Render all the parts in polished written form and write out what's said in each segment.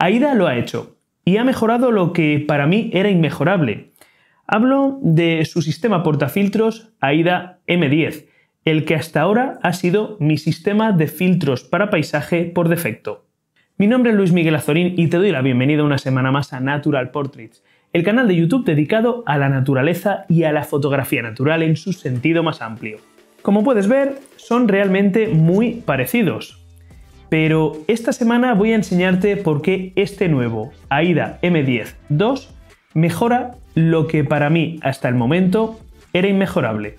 AIDA lo ha hecho y ha mejorado lo que para mí era inmejorable. Hablo de su sistema portafiltros AIDA M10, el que hasta ahora ha sido mi sistema de filtros para paisaje por defecto. Mi nombre es Luis Miguel Azorín y te doy la bienvenida una semana más a Natural Portraits, el canal de YouTube dedicado a la naturaleza y a la fotografía natural en su sentido más amplio. Como puedes ver, son realmente muy parecidos. Pero esta semana voy a enseñarte por qué este nuevo AIDA M10 II mejora lo que para mí hasta el momento era inmejorable.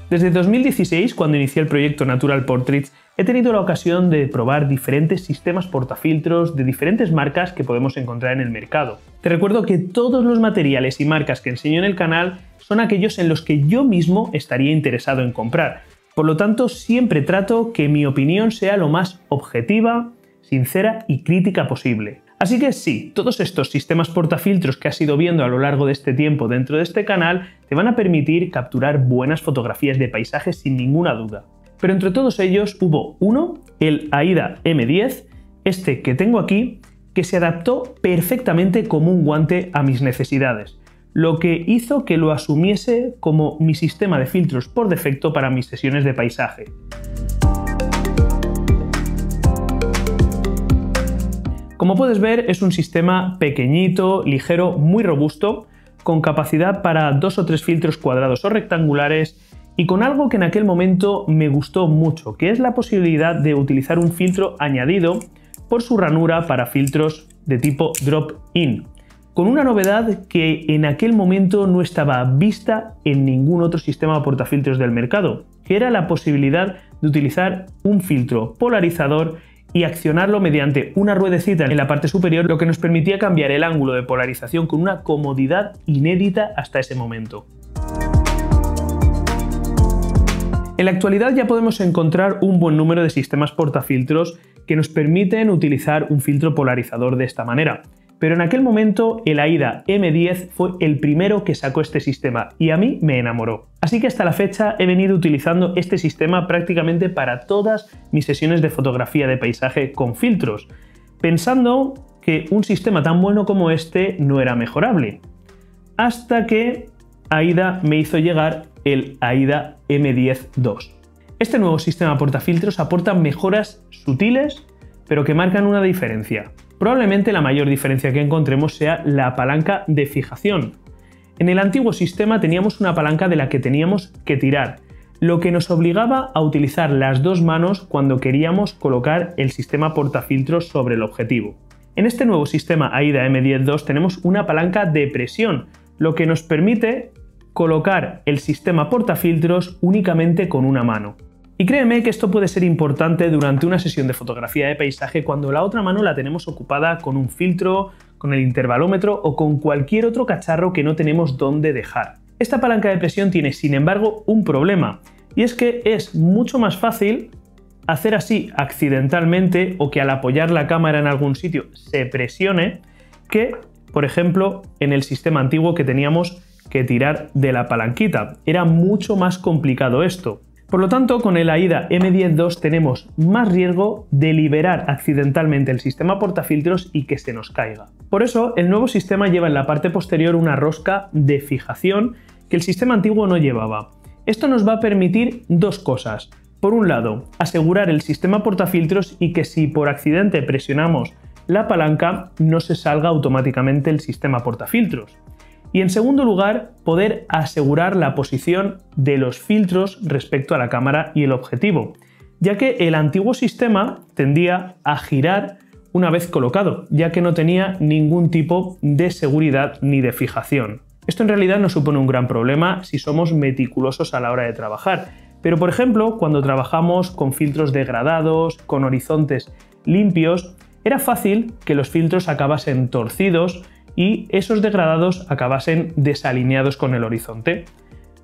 Desde 2016, cuando inicié el proyecto Natural Portraits, he tenido la ocasión de probar diferentes sistemas portafiltros de diferentes marcas que podemos encontrar en el mercado. Te recuerdo que todos los materiales y marcas que enseño en el canal son aquellos en los que yo mismo estaría interesado en comprar. Por lo tanto, siempre trato que mi opinión sea lo más objetiva, sincera y crítica posible. Así que sí, todos estos sistemas portafiltros que has ido viendo a lo largo de este tiempo dentro de este canal te van a permitir capturar buenas fotografías de paisajes sin ninguna duda. Pero entre todos ellos hubo uno, el AIDA M10, este que tengo aquí, que se adaptó perfectamente como un guante a mis necesidades, lo que hizo que lo asumiese como mi sistema de filtros por defecto para mis sesiones de paisaje. Como puedes ver, es un sistema pequeñito, ligero, muy robusto, con capacidad para 2 o 3 filtros cuadrados o rectangulares y con algo que en aquel momento me gustó mucho, que es la posibilidad de utilizar un filtro añadido por su ranura para filtros de tipo drop-in, con una novedad que en aquel momento no estaba vista en ningún otro sistema portafiltros del mercado, que era la posibilidad de utilizar un filtro polarizador y accionarlo mediante una ruedecita en la parte superior, lo que nos permitía cambiar el ángulo de polarización con una comodidad inédita hasta ese momento. En la actualidad ya podemos encontrar un buen número de sistemas portafiltros que nos permiten utilizar un filtro polarizador de esta manera, pero en aquel momento el AIDA M10 fue el primero que sacó este sistema y a mí me enamoró. Así que hasta la fecha he venido utilizando este sistema prácticamente para todas mis sesiones de fotografía de paisaje con filtros, pensando que un sistema tan bueno como este no era mejorable. Hasta que AIDA me hizo llegar el AIDA M10 II. Este nuevo sistema portafiltros aporta mejoras sutiles, pero que marcan una diferencia. Probablemente la mayor diferencia que encontremos sea la palanca de fijación. En el antiguo sistema teníamos una palanca de la que teníamos que tirar, lo que nos obligaba a utilizar las dos manos cuando queríamos colocar el sistema portafiltros sobre el objetivo. En este nuevo sistema AIDA M10 II tenemos una palanca de presión, lo que nos permite colocar el sistema portafiltros únicamente con una mano. Y créeme que esto puede ser importante durante una sesión de fotografía de paisaje cuando la otra mano la tenemos ocupada con un filtro, con el intervalómetro o con cualquier otro cacharro que no tenemos dónde dejar. Esta palanca de presión tiene, sin embargo, un problema, y es que es mucho más fácil hacer así accidentalmente o que al apoyar la cámara en algún sitio se presione que, por ejemplo, en el sistema antiguo que teníamos que tirar de la palanquita. Era mucho más complicado esto. Por lo tanto, con el AIDA M10 II tenemos más riesgo de liberar accidentalmente el sistema portafiltros y que se nos caiga. Por eso, el nuevo sistema lleva en la parte posterior una rosca de fijación que el sistema antiguo no llevaba. Esto nos va a permitir dos cosas. Por un lado, asegurar el sistema portafiltros y que si por accidente presionamos la palanca no se salga automáticamente el sistema portafiltros. Y en segundo lugar, poder asegurar la posición de los filtros respecto a la cámara y el objetivo, ya que el antiguo sistema tendía a girar una vez colocado, ya que no tenía ningún tipo de seguridad ni de fijación. Esto en realidad no supone un gran problema si somos meticulosos a la hora de trabajar, pero por ejemplo, cuando trabajamos con filtros degradados, con horizontes limpios, era fácil que los filtros acabasen torcidos y esos degradados acabasen desalineados con el horizonte.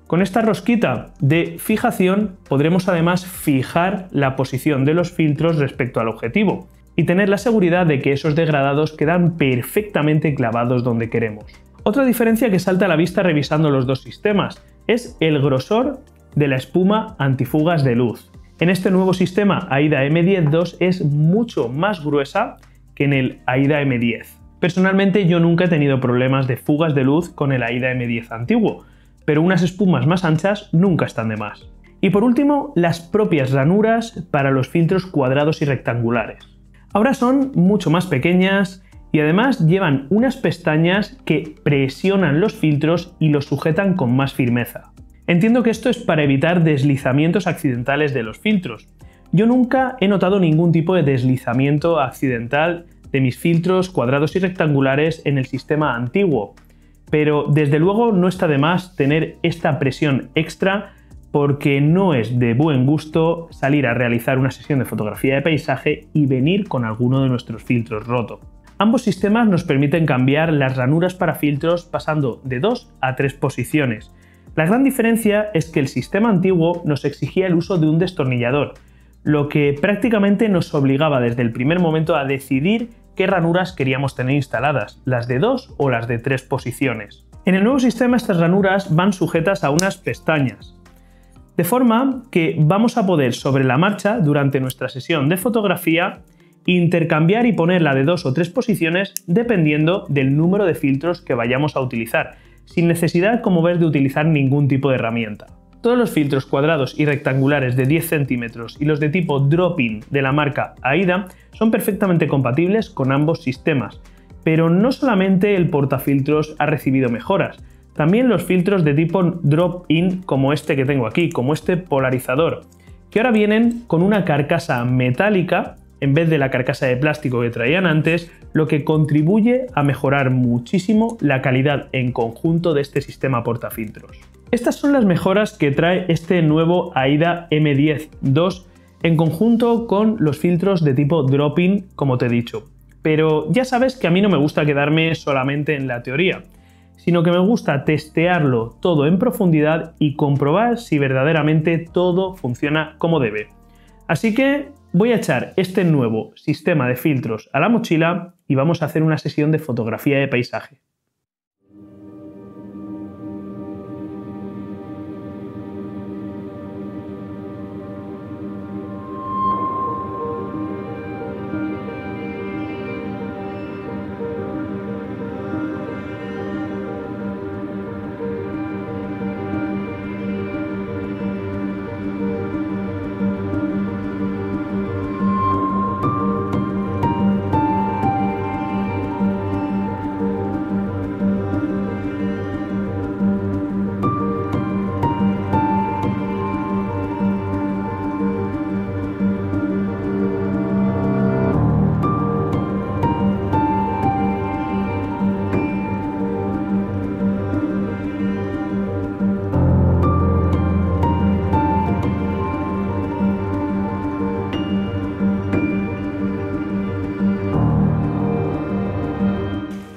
Con esta rosquita de fijación podremos además fijar la posición de los filtros respecto al objetivo y tener la seguridad de que esos degradados quedan perfectamente clavados donde queremos. Otra diferencia que salta a la vista revisando los dos sistemas es el grosor de la espuma antifugas de luz. En este nuevo sistema AIDA M10-2 es mucho más gruesa que en el AIDA M10. Personalmente yo nunca he tenido problemas de fugas de luz con el AIDA M10 antiguo, pero unas espumas más anchas nunca están de más. Y por último, las propias ranuras para los filtros cuadrados y rectangulares. Ahora son mucho más pequeñas y además llevan unas pestañas que presionan los filtros y los sujetan con más firmeza. Entiendo que esto es para evitar deslizamientos accidentales de los filtros. Yo nunca he notado ningún tipo de deslizamiento accidental de mis filtros cuadrados y rectangulares en el sistema antiguo, pero desde luego no está de más tener esta presión extra porque no es de buen gusto salir a realizar una sesión de fotografía de paisaje y venir con alguno de nuestros filtros roto. Ambos sistemas nos permiten cambiar las ranuras para filtros pasando de 2 a 3 posiciones. La gran diferencia es que el sistema antiguo nos exigía el uso de un destornillador, lo que prácticamente nos obligaba desde el primer momento a decidir qué ranuras queríamos tener instaladas, las de 2 o las de 3 posiciones. En el nuevo sistema estas ranuras van sujetas a unas pestañas, de forma que vamos a poder sobre la marcha durante nuestra sesión de fotografía intercambiar y poner la de 2 o 3 posiciones dependiendo del número de filtros que vayamos a utilizar, sin necesidad, como ves, de utilizar ningún tipo de herramienta. Todos los filtros cuadrados y rectangulares de 10 centímetros y los de tipo drop-in de la marca AIDA son perfectamente compatibles con ambos sistemas, pero no solamente el portafiltros ha recibido mejoras, también los filtros de tipo drop-in como este que tengo aquí, como este polarizador, que ahora vienen con una carcasa metálica en vez de la carcasa de plástico que traían antes, lo que contribuye a mejorar muchísimo la calidad en conjunto de este sistema portafiltros. Estas son las mejoras que trae este nuevo AIDA M10-2 en conjunto con los filtros de tipo drop-in, como te he dicho. Pero ya sabes que a mí no me gusta quedarme solamente en la teoría, sino que me gusta testearlo todo en profundidad y comprobar si verdaderamente todo funciona como debe. Así que voy a echar este nuevo sistema de filtros a la mochila y vamos a hacer una sesión de fotografía de paisaje.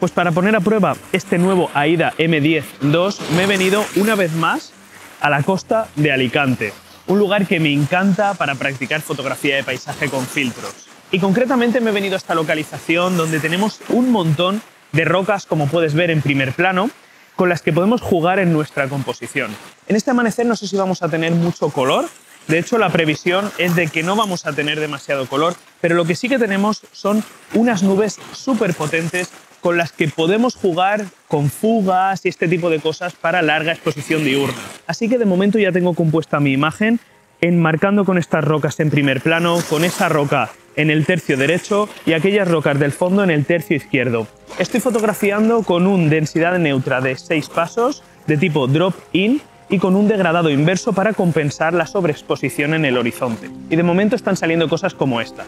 Pues para poner a prueba este nuevo AIDA M10-2 me he venido una vez más a la costa de Alicante, un lugar que me encanta para practicar fotografía de paisaje con filtros. Y concretamente me he venido a esta localización donde tenemos un montón de rocas, como puedes ver en primer plano, con las que podemos jugar en nuestra composición. En este amanecer no sé si vamos a tener mucho color, de hecho la previsión es de que no vamos a tener demasiado color, pero lo que sí que tenemos son unas nubes súper potentes con las que podemos jugar con fugas y este tipo de cosas para larga exposición diurna. Así que de momento ya tengo compuesta mi imagen, enmarcando con estas rocas en primer plano, con esa roca en el tercio derecho y aquellas rocas del fondo en el tercio izquierdo. Estoy fotografiando con una densidad neutra de 6 pasos de tipo drop-in y con un degradado inverso para compensar la sobreexposición en el horizonte. Y de momento están saliendo cosas como esta.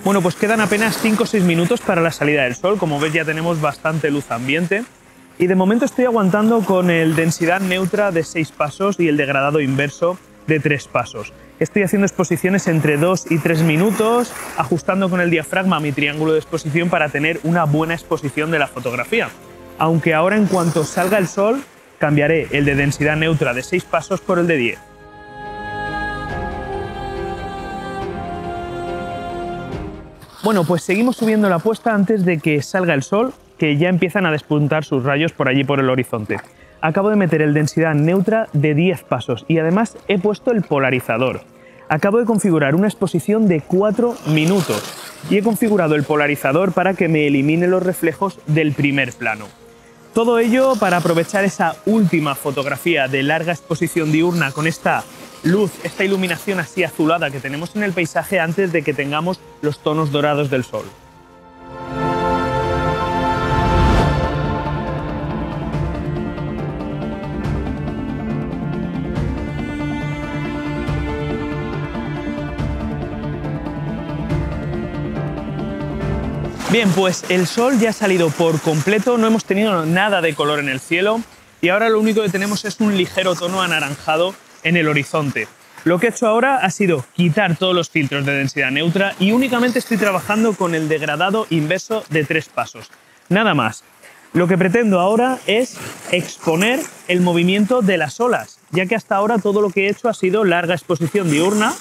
Bueno, pues quedan apenas 5 o 6 minutos para la salida del sol. Como ves, ya tenemos bastante luz ambiente. Y de momento estoy aguantando con el densidad neutra de 6 pasos y el degradado inverso de 3 pasos. Estoy haciendo exposiciones entre 2 y 3 minutos, ajustando con el diafragma mi triángulo de exposición para tener una buena exposición de la fotografía. Aunque ahora, en cuanto salga el sol, cambiaré el de densidad neutra de 6 pasos por el de 10. Bueno, pues seguimos subiendo la apuesta antes de que salga el sol, que ya empiezan a despuntar sus rayos por allí por el horizonte. Acabo de meter el densidad neutra de 10 pasos y además he puesto el polarizador. Acabo de configurar una exposición de 4 minutos y he configurado el polarizador para que me elimine los reflejos del primer plano. Todo ello para aprovechar esa última fotografía de larga exposición diurna con esta luz, esta iluminación así azulada que tenemos en el paisaje antes de que tengamos los tonos dorados del sol. Bien, pues el sol ya ha salido por completo, no hemos tenido nada de color en el cielo y ahora lo único que tenemos es un ligero tono anaranjado en el horizonte. Lo que he hecho ahora ha sido quitar todos los filtros de densidad neutra y únicamente estoy trabajando con el degradado inverso de 3 pasos. Nada más. Lo que pretendo ahora es exponer el movimiento de las olas, ya que hasta ahora todo lo que he hecho ha sido larga exposición diurna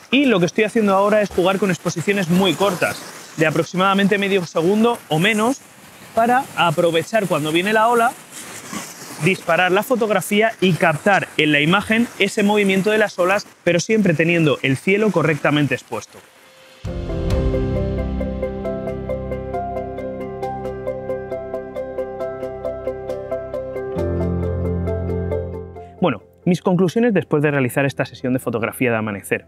y lo que estoy haciendo ahora es jugar con exposiciones muy cortas, de aproximadamente medio segundo o menos, para aprovechar cuando viene la ola, disparar la fotografía y captar en la imagen ese movimiento de las olas, pero siempre teniendo el cielo correctamente expuesto. Bueno, mis conclusiones después de realizar esta sesión de fotografía de amanecer.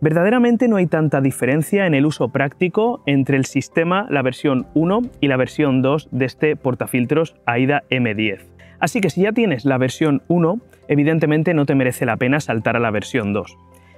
Verdaderamente no hay tanta diferencia en el uso práctico entre el sistema, la versión 1 y la versión 2 de este portafiltros AIDA M10. Así que si ya tienes la versión 1, evidentemente no te merece la pena saltar a la versión 2.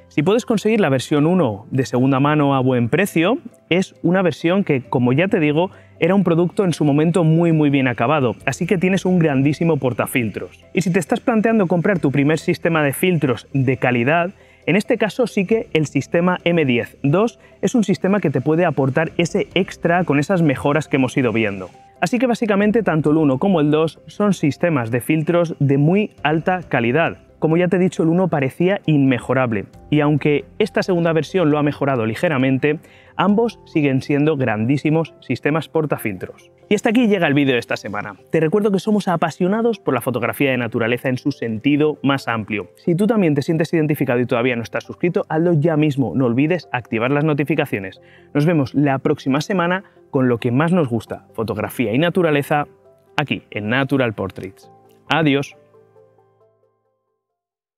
Si puedes conseguir la versión 1 de segunda mano a buen precio, es una versión que, como ya te digo, era un producto en su momento muy bien acabado, así que tienes un grandísimo portafiltros. Y si te estás planteando comprar tu primer sistema de filtros de calidad, en este caso sí que el sistema M10-2 es un sistema que te puede aportar ese extra con esas mejoras que hemos ido viendo. Así que básicamente tanto el 1 como el 2 son sistemas de filtros de muy alta calidad. Como ya te he dicho, el 1 parecía inmejorable y aunque esta segunda versión lo ha mejorado ligeramente, ambos siguen siendo grandísimos sistemas portafiltros. Y hasta aquí llega el vídeo de esta semana. Te recuerdo que somos apasionados por la fotografía de naturaleza en su sentido más amplio. Si tú también te sientes identificado y todavía no estás suscrito, hazlo ya mismo. No olvides activar las notificaciones. Nos vemos la próxima semana con lo que más nos gusta, fotografía y naturaleza, aquí en Natural Portraits. Adiós.